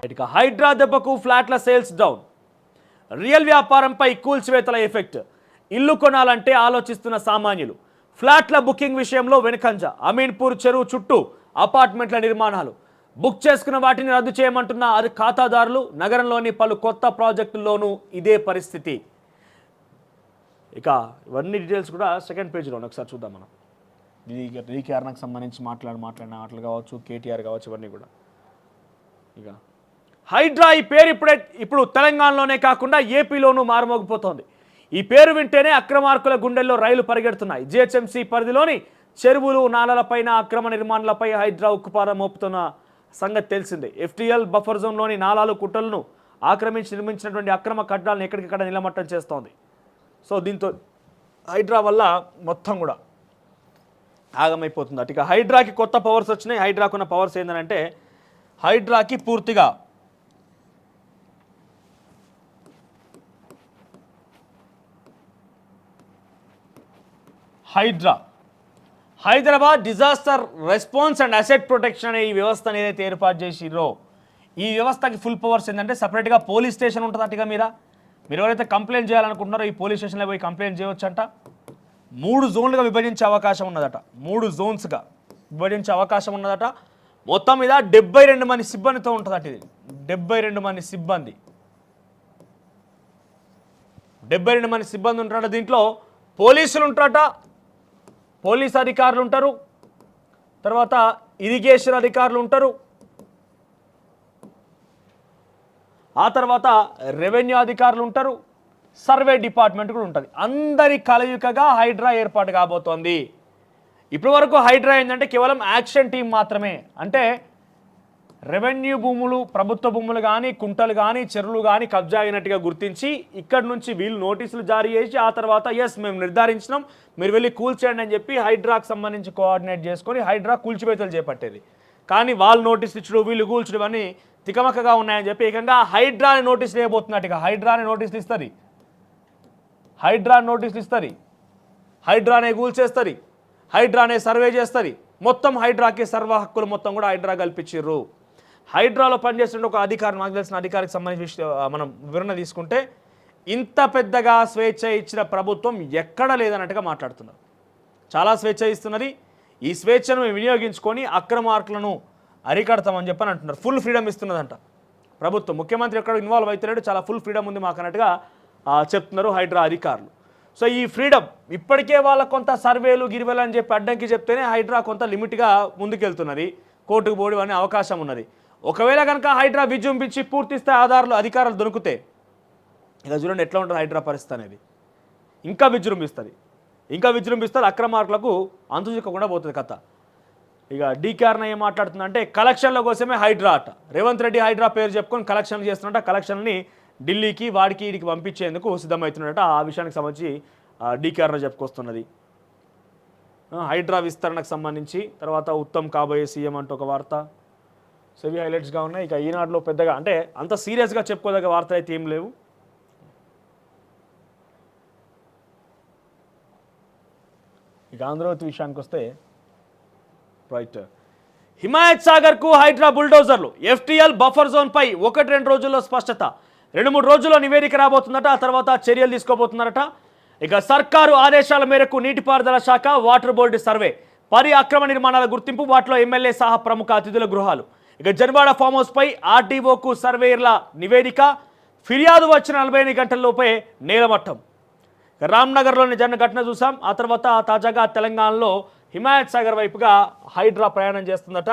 ఇక హైడ్రా దెబ్బకు ఫ్లాట్ల sales down, real వ్యాపారంపై కూల్చివేతల ఎఫెక్ట్. ఇల్లు కొనాలంటే ఆలోచిస్తున్న సామాన్యులు. ఫ్లాట్ల బుకింగ్ విషయంలో వెనుకంజ. అమీన్పూర్ చెరువు చుట్టూ అపార్ట్మెంట్ల నిర్మాణాలు. బుక్ చేసుకున్న వాటిని రద్దు చేయమంటున్న ఖాతాదారులు. నగరంలోని పలు కొత్త ప్రాజెక్టుల్లోనూ ఇదే పరిస్థితి. ఇక ఇవన్నీ డీటెయిల్స్ కూడా సెకండ్ పేజీలో ఒకసారి చూద్దాం మనం. ఇది కారణానికి సంబంధించి మాట్లాడిన ఆటలు కావచ్చు, కేటీఆర్ కావచ్చు, ఇవన్నీ కూడా. ఇక హైడ్రా ఈ పేరు ఇప్పుడు తెలంగాణలోనే కాకుండా ఏపీలోనూ మారుమోగిపోతోంది. ఈ పేరు వింటేనే అక్రమార్కుల గుండెల్లో రైలు పరిగెడుతున్నాయి. జిహెచ్ఎంసీ పరిధిలోని చెరువులు, నాలలపైన అక్రమ నిర్మాణాలపై హైడ్రా ఉక్కుపాదం మోపుతున్న సంగతి తెలిసిందే. ఎఫ్టీఎల్ బఫర్ జోన్లోని నాలాలు, కుట్టలను ఆక్రమించి నిర్మించినటువంటి అక్రమ కట్టడాలను ఎక్కడికక్కడ నిలమట్టం చేస్తోంది. సో దీంతో హైడ్రా వల్ల మొత్తం కూడా ఆగమైపోతుంది. అటు ఇక హైడ్రాకి కొత్త పవర్స్ వచ్చినాయి. హైడ్రాకున్న పవర్స్ ఏంటంటే హైడ్రాకి పూర్తిగా Hyderabad disaster response and asset protection అనే ఈ వ్యవస్థను ఏదైతే ఏర్పాటు చేసిరో ఈ వ్యవస్థకి ఫుల్ పవర్స్ ఏంటంటే సపరేట్గా పోలీస్ స్టేషన్ ఉంటుంది. అటుగా మీరు ఎవరైతే కంప్లైంట్ చేయాలనుకుంటున్నారో ఈ పోలీస్ స్టేషన్లో పోయి కంప్లైంట్ చేయవచ్చంట. 3 జోన్లుగా విభజించే అవకాశం ఉన్నదట. 3 జోన్స్గా విభజించే అవకాశం ఉన్నదట. మొత్తం మీద 72 మంది సిబ్బందితో ఉంటుందట. ఇది 72 మంది సిబ్బంది 72 మంది సిబ్బంది ఉంటారట. దీంట్లో పోలీసులు ఉంటారట, పోలీస్ అధికారులు ఉంటారు, తర్వాత ఇరిగేషన్ అధికారులు ఉంటారు, ఆ తర్వాత రెవెన్యూ అధికారులు ఉంటారు, సర్వే డిపార్ట్మెంట్ కూడా ఉంటుంది. అందరి కలయికగా హైడ్రా ఏర్పాటు కాబోతోంది. ఇప్పటి వరకు హైడ్రా ఏంటంటే కేవలం యాక్షన్ టీం మాత్రమే. అంటే రెవెన్యూ భూములు, ప్రభుత్వ భూములు కానీ, కుంటలు కానీ, చెరువులు కానీ కబ్జా అయినట్టుగా గుర్తించి ఇక్కడి నుంచి వీళ్ళు నోటీసులు జారీ చేసి ఆ తర్వాత మేము నిర్ధారించినాం, మీరు వెళ్ళి కూల్చేయండి అని చెప్పి హైడ్రాకు సంబంధించి కోఆర్డినేట్ చేసుకొని హైడ్రా కూల్చివేతలు చేపట్టేది. కానీ వాళ్ళు నోటీసులు ఇచ్చడం, వీళ్ళు కూల్చడం అని తికమకగా ఉన్నాయని చెప్పి ఏకంగా హైడ్రాని నోటీసులు వేయబోతున్నట్టు. ఇక హైడ్రాని నోటీసులు ఇస్తుంది, హైడ్రానే కూల్చేస్తుంది, హైడ్రానే సర్వే చేస్తుంది. మొత్తం హైడ్రాకి సర్వ హక్కులు మొత్తం కూడా హైడ్రా కల్పించారు. హైడ్రాలో పనిచేస్తున్న ఒక అధికారి, నాకు తెలిసిన అధికారికి సంబంధించి మనం వివరణ తీసుకుంటే ఇంత పెద్దగా స్వేచ్ఛ ఇచ్చిన ప్రభుత్వం ఎక్కడా లేదన్నట్టుగా మాట్లాడుతున్నారు. చాలా స్వేచ్ఛ ఇస్తున్నది. ఈ స్వేచ్ఛను వినియోగించుకొని అక్రమార్కులను అరికడతామని చెప్పని అంటున్నారు. ఫుల్ ఫ్రీడమ్ ఇస్తున్నదంట ప్రభుత్వం. ముఖ్యమంత్రి ఎక్కడ ఇన్వాల్వ్ అవుతున్నాడు, చాలా ఫుల్ ఫ్రీడమ్ ఉంది మాకు అన్నట్టుగా చెప్తున్నారు హైడ్రా అధికారులు. సో ఈ ఫ్రీడమ్ ఇప్పటికే వాళ్ళ కొంత సర్వేలు గిరివేలు అని చెప్పి అడ్డంకి చెప్తేనే హైడ్రా కొంత లిమిట్గా ముందుకెళ్తున్నది. కోర్టుకు పోవడం అనే అవకాశం ఉన్నది. ఒకవేళ కనుక హైడ్రా విజృంభించి పూర్తి స్థాయి ఆధారాలు అధికారులు దొరికితే ఇక చూడండి ఎట్లా ఉంటుంది హైడ్రా పరిస్థితి అనేది. ఇంకా విజృంభిస్తారు, అక్రమార్కులకు అంతు చిక్కకుండా పోతుంది కథ. ఇక డీకేఆర్న ఏం మాట్లాడుతుందంటే కలెక్షన్ల కోసమే హైడ్రా అట. రేవంత్ రెడ్డి హైడ్రా పేరు చెప్పుకొని కలెక్షన్లు చేస్తున్నట్ట. కలెక్షన్ని ఢిల్లీకి వాడికి వీడికి పంపించేందుకు సిద్ధమవుతున్నట్ట. ఆ విషయానికి సంబంధించి డీకేఆర్న చెప్పుకొస్తున్నది. హైడ్రా విస్తరణకు సంబంధించి తర్వాత ఉత్తమ్ కాబోయే సీఎం అంటూ ఒక వార్త. సో ఇవి హైలైట్స్గా ఉన్నాయి. ఇక ఈనాడులో పెద్దగా అంటే అంత సీరియస్గా చెప్పుకోదగ్గ వార్తలు అయితే ఏం లేవు. ఇక ఆంధ్రవతి విషయానికి వస్తే రైట్, హిమాయత్ సాగర్కు హైడ్రా బుల్డోజర్లు. ఎఫ్టీఎల్ బఫర్ జోన్పై 1-2 రోజుల్లో స్పష్టత. 2-3 రోజుల్లో నివేదిక రాబోతుందట. ఆ తర్వాత చర్యలు తీసుకోబోతున్నారట. ఇక సర్కారు ఆదేశాల మేరకు నీటిపారుదల శాఖ, వాటర్ బోర్డు సర్వే. 10 అక్రమ నిర్మాణాల గుర్తింపు, వాటిలో ఎమ్మెల్యే సహా ప్రముఖ అతిథుల గృహాలు. ఇక జన్వాడ ఫామ్ హౌస్పై ఆర్డీఓకు సర్వేయర్ల నివేదిక. ఫిర్యాదు వచ్చిన 48 గంటల్లోపే నేలమట్టం. రామ్నగర్లోని ఘటన చూసాం. ఆ తర్వాత తాజాగా తెలంగాణలో హిమాయత్ సాగర్ వైపుగా హైడ్రా ప్రయాణం చేస్తుందట.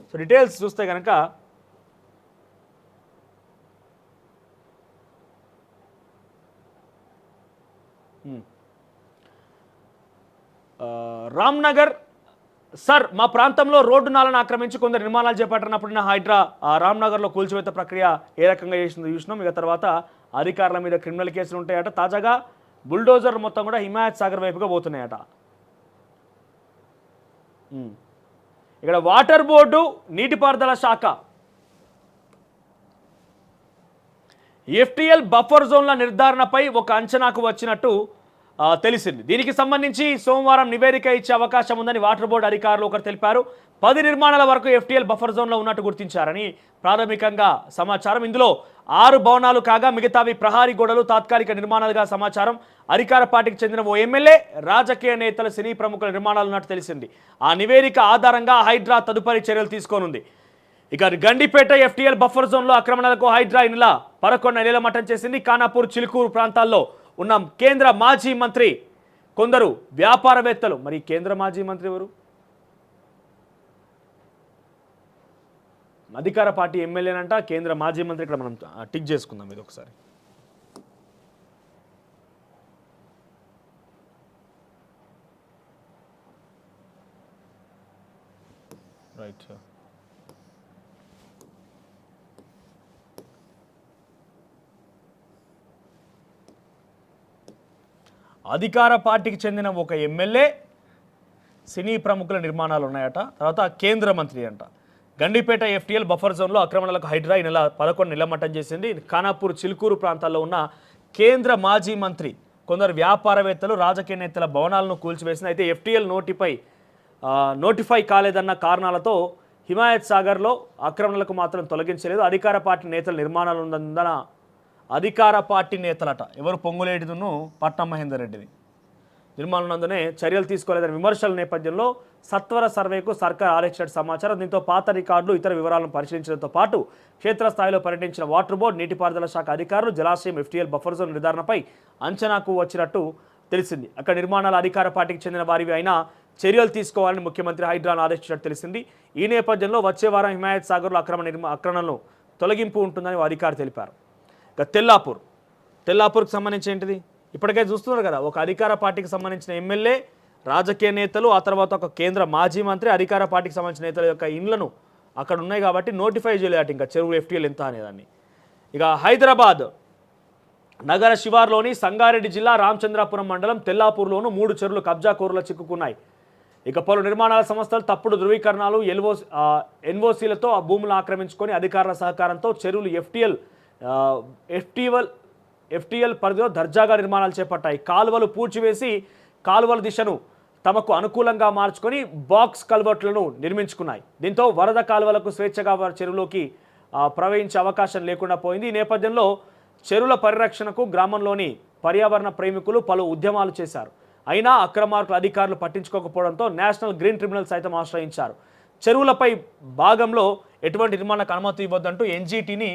సో డీటెయిల్స్ చూస్తే కనుక రామ్నగర్ సార్, మా ప్రాంతంలో రోడ్డు నాలను ఆక్రమించి కొందరు నిర్మాణాలు చేపట్టినప్పుడు హైడ్రా రామ్నగర్లో కూల్చివేత ప్రక్రియ ఏ రకంగా చేసిందో చూసినాం. ఇక తర్వాత అధికారుల మీద క్రిమినల్ కేసులు ఉంటాయట. తాజాగా బుల్డోజర్ మొత్తం కూడా హిమాయత్ సాగర్ వైపుగా పోతున్నాయట. ఇక్కడ వాటర్ బోర్డు, నీటిపారుదల శాఖ, ఎఫ్టీఎల్ బఫర్ జోన్ల నిర్ధారణపై ఒక అంచనాకు వచ్చినట్టు తెలిసింది. దీనికి సంబంధించి సోమవారం నివేదిక ఇచ్చే అవకాశం ఉందని వాటర్ బోర్డు అధికారులు ఒకరు తెలిపారు. 10 నిర్మాణాల వరకు FTL బఫర్ జోన్లో ఉన్నట్టు గుర్తించారని ప్రాథమికంగా సమాచారం. ఇందులో 6 భవనాలు కాగా మిగతావి ప్రహారీ గోడలు, తాత్కాలిక నిర్మాణాలుగా సమాచారం. అధికార పార్టీకి చెందిన ఓ ఎమ్మెల్యే, రాజకీయ నేతల, సినీ ప్రముఖుల నిర్మాణాలు ఉన్నట్టు తెలిసింది. ఆ నివేదిక ఆధారంగా హైడ్రా తదుపరి చర్యలు తీసుకోనుంది. ఇక గండిపేట FTL బఫర్ జోన్లో ఆక్రమణలకు హైడ్రా ఈ నెల 11 నీలమట్టం చేసింది. ఖానాపూర్, చిలుకూరు ప్రాంతాల్లో ఉన్న కేంద్ర మాజీ మంత్రి, కొందరు వ్యాపారవేత్తలు. మరి కేంద్ర మాజీ మంత్రి ఎవరు? అధికార పార్టీ ఎమ్మెల్యేనంట, కేంద్ర మాజీ మంత్రి. ఇక్కడ మనం టిక్ చేసుకుందాం ఇది ఒకసారి. రైట్. అధికార పార్టీకి చెందిన ఒక ఎమ్మెల్యే, సినీ ప్రముఖుల నిర్మాణాలు ఉన్నాయట. తర్వాత కేంద్ర మంత్రి అంట. గండిపేట FTL బఫర్ జోన్లో ఆక్రమణలకు హైడ్రా ఈ నెల 11 నీలమట్టం చేసింది. ఖానాపూర్, చిలుకూరు ప్రాంతాల్లో ఉన్న కేంద్ర మాజీ మంత్రి, కొందరు వ్యాపారవేత్తలు, రాజకీయ నేతల భవనాలను కూల్చివేసింది. అయితే FTL నోటిఫై కాలేదన్న కారణాలతో హిమాయత్ సాగర్లో ఆక్రమణలకు మాత్రం తొలగించలేదు. అధికార పార్టీ నేతల నిర్మాణాలు ఉందన్న అధికార పార్టీ నేతలట. ఎవరు? పొంగులేటిదును పట్నం మహేందర్ రెడ్డిది. నిర్మాణాలందునే చర్యలు తీసుకోలేదని విమర్శల నేపథ్యంలో సత్వర సర్వేకు సర్కార్ ఆదేశించిన సమాచారం. దీంతో పాత రికార్డులు, ఇతర వివరాలను పరిశీలించడంతో పాటు క్షేత్రస్థాయిలో పర్యటించిన వాటర్ బోర్డు, నీటిపారుదల శాఖ అధికారులు జలాశయం FTL బఫర్ జోన్ నిర్ధారణపై అంచనాకు వచ్చినట్టు తెలిసింది. అక్కడ నిర్మాణాల అధికార పార్టీకి చెందిన వారివి అయినా చర్యలు తీసుకోవాలని ముఖ్యమంత్రి హైడ్రాను ఆదేశించినట్టు తెలిసింది. ఈ నేపథ్యంలో వచ్చే వారం హిమాయత్ సాగర్లో ఆక్రమణలను తొలగింపు ఉంటుందని అధికారులు తెలిపారు. ఇక తెల్లాపూర్కి సంబంధించి ఏంటిది? ఇప్పటికే చూస్తున్నారు కదా, ఒక అధికార పార్టీకి సంబంధించిన ఎమ్మెల్యే, రాజకీయ నేతలు, ఆ తర్వాత ఒక కేంద్ర మాజీ మంత్రి, అధికార పార్టీకి సంబంధించిన నేతల యొక్క ఇండ్లను అక్కడ ఉన్నాయి కాబట్టి నోటిఫై చేయలేట ఇంకా చెరువు FTL ఎంత అనేదాన్ని. ఇక హైదరాబాద్ నగర శివార్లోని సంగారెడ్డి జిల్లా రామచంద్రాపురం మండలం తెల్లాపూర్లోనూ 3 చెరువులు కబ్జాకోరులు చిక్కుకున్నాయి. ఇక పలు నిర్మాణాల సంస్థలు తప్పుడు ధృవీకరణాలు, NOCలతో ఆ భూములను ఆక్రమించుకొని అధికారుల సహకారంతో చెరువులు FTL పరిధిలో దర్జాగా నిర్మాణాలు చేపట్టాయి. కాలువలు పూడ్చివేసి కాలువల దిశను తమకు అనుకూలంగా మార్చుకొని బాక్స్ కల్వర్ట్లను నిర్మించుకున్నాయి. దీంతో వరద కాలువలకు స్వేచ్ఛగా చెరువులోకి ప్రవహించే అవకాశం లేకుండా పోయింది. ఈ నేపథ్యంలో చెరువుల పరిరక్షణకు గ్రామంలోని పర్యావరణ ప్రేమికులు పలు ఉద్యమాలు చేశారు. అయినా అక్రమార్కుల అధికారులు పట్టించుకోకపోవడంతో నేషనల్ గ్రీన్ ట్రిబ్యునల్ సైతం ఆశ్రయించారు. చెరువులపై భాగంలో ఎటువంటి నిర్మాణాలకు అనుమతి ఇవ్వద్దంటూ NGTని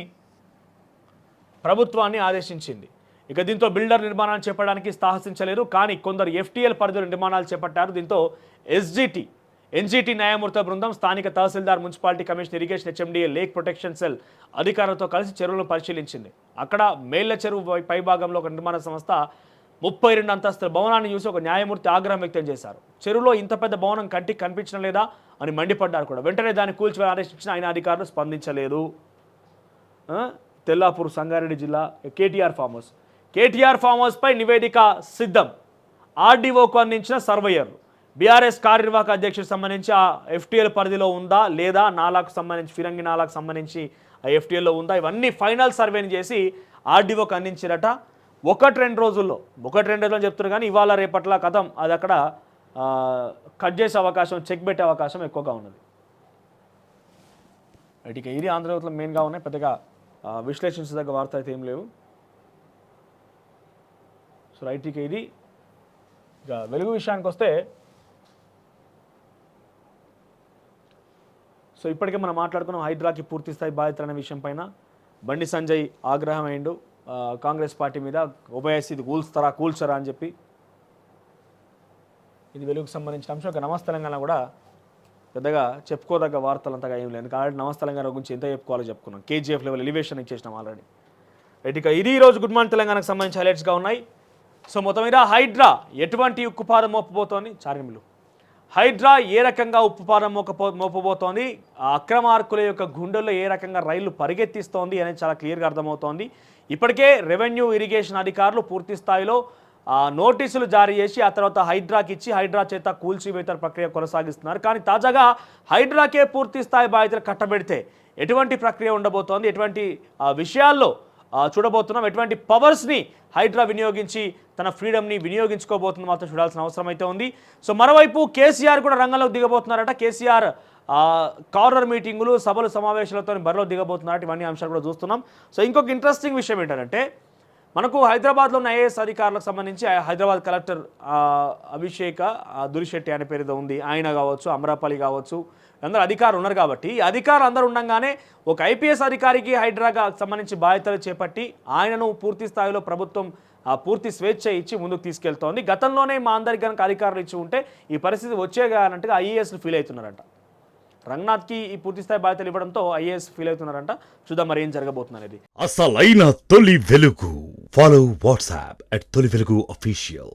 ప్రభుత్వాన్ని ఆదేశించింది. ఇక దీంతో బిల్డర్ నిర్మాణాలు చేపట్టడానికి సాహసించలేరు. కానీ కొందరు FTL పరిధిలో నిర్మాణాలు చేపట్టారు. దీంతో NGT న్యాయమూర్తుల బృందం స్థానిక తహసీల్దార్, municipality commissioner, irrigation, HMDA, lake protection cell అధికారులతో కలిసి చెరువులను పరిశీలించింది. అక్కడ మేళ్ల చెరువు పైభాగంలో ఒక నిర్మాణ సంస్థ 32 అంతస్తుల భవనాన్ని చూసి ఒక న్యాయమూర్తి ఆగ్రహం వ్యక్తం చేశారు. చెరువులో ఇంత పెద్ద భవనం కంటికి కనిపించడం లేదా అని మండిపడ్డారు కూడా. వెంటనే దాన్ని కూల్చివేయాలని ఆదేశించిన ఆయన అధికారులు స్పందించలేదు. తెల్లాపూర్, సంగారెడ్డి జిల్లా కేటీఆర్ ఫామ్ హౌస్పై నివేదిక సిద్ధం. RDOకు అందించిన సర్వేయర్లు. బీఆర్ఎస్ కార్యనిర్వాహక అధ్యక్షుడికి సంబంధించి ఆ FTL పరిధిలో ఉందా లేదా, నాలాకు సంబంధించి, ఫిరంగి నాలాకు సంబంధించి ఆ FTLలో ఉందా, ఇవన్నీ ఫైనల్ సర్వేని చేసి RDOకు అందించారట. 1-2 రోజుల్లో చెప్తున్నారు. కానీ ఇవాళ రేపట్ల కథం అది అక్కడ కట్ చేసే అవకాశం, చెక్ పెట్టే అవకాశం ఎక్కువగా ఉన్నది. ఇక ఇది ఆంధ్రజ్యోతిలో మెయిన్గా ఉన్నాయి. పెద్దగా విశ్లేషించదగ్గ వార్త అయితే ఏం లేవు. సో రైట్, ఇక ఇది ఇక వెలుగు విషయానికి వస్తే, సో ఇప్పటికే మనం మాట్లాడుకున్నాం హైడ్రాకి పూర్తి స్థాయి బాధ్యత అనే విషయం పైన. బండి సంజయ్ ఆగ్రహం అయిండు కాంగ్రెస్ పార్టీ మీద. ఓబైఎస్ ఇది కూల్చరా అని చెప్పి. ఇది వెలుగుకు సంబంధించిన అంశం. ఒక నమస్తే తెలంగాణ కూడా పెద్దగా చెప్పుకోదగ్గ వార్తలు అంతగా ఏం లేదు. కాబట్టి నమస్తే తెలంగాణ గురించి ఎంత చెప్పుకోవాలో చెప్పుకున్నాం. KGF లెవెల్ ఎలివేషన్ ఇచ్చేసినాం ఆల్రెడీ. రైట్, ఇక ఇది ఈరోజు గుడ్ మార్నింగ్ తెలంగాణకు సంబంధించి హైలైట్స్గా ఉన్నాయి. సో మొత్తం మీద హైడ్రా ఎటువంటి ఉక్కుపాదం మోపబోతోంది, చార్మిలు హైడ్రా ఏ రకంగా ఉప్పుపాదం మోపబోతోంది, అక్రమార్కుల యొక్క గుండెల్లో ఏ రకంగా రైళ్లు పరిగెత్తిస్తోంది అనేది చాలా క్లియర్గా అర్థమవుతోంది. ఇప్పటికే రెవెన్యూ, ఇరిగేషన్ అధికారులు పూర్తి స్థాయిలో నోటీసులు జారీ చేసి ఆ తర్వాత హైడ్రాకి ఇచ్చి హైడ్రా చేత కూల్చివేత ప్రక్రియ కొనసాగిస్తున్నారు. కానీ తాజాగా హైడ్రాకే పూర్తి స్థాయి బాధ్యతలు కట్టబెడితే ఎటువంటి ప్రక్రియ ఉండబోతోంది, ఎటువంటి విషయాల్లో చూడబోతున్నాం. ఎటువంటి పవర్స్ని హైడ్రా వినియోగించి తన ఫ్రీడమ్ని వినియోగించుకోబోతుంది మాత్రం చూడాల్సిన అవసరం అయితే ఉంది. సో మరోవైపు కేసీఆర్ కూడా రంగంలోకి దిగబోతున్నారట. కేసీఆర్ కార్నర్ మీటింగులు, సభలు, సమావేశాలతో బరిలో దిగబోతున్నారట. ఇవన్నీ అంశాలు కూడా చూస్తున్నాం. సో ఇంకొక ఇంట్రెస్టింగ్ విషయం ఏంటంటే మనకు హైదరాబాద్లో ఉన్న ఐఏఎస్ అధికారులకు సంబంధించి హైదరాబాద్ కలెక్టర్ అభిషేక దురిశెట్టి అనే పేరుతో ఉంది. ఆయన కావచ్చు, అమరాపల్లి కావచ్చు, అందరూ అధికారులు ఉన్నారు. కాబట్టి ఈ అధికారులు అందరూ ఉండగానే ఒక ఐపీఎస్ అధికారికి హైడ్రాగా సంబంధించి బాధ్యతలు చేపట్టి ఆయనను పూర్తి స్థాయిలో ప్రభుత్వం పూర్తి స్వేచ్ఛ ఇచ్చి ముందుకు తీసుకెళ్తోంది. గతంలోనే మా అందరికి కనుక అధికారులు ఇచ్చి ఉంటే ఈ పరిస్థితి వచ్చేగానంటగా ఐఏఎస్లు ఫీల్ అవుతున్నారంట. రంగనాథ్కి ఈ పూర్తి స్థాయి బాధ్యతలు ఇవ్వడంతో ఐఏఎస్ ఫీల్ అవుతున్నారంట. చూద్దాం మరి ఏం జరగబోతుంది అనేది. అసలైన తొలి వెలుగు. ఫాలో వాట్సాప్ @తొలి వెలుగు official.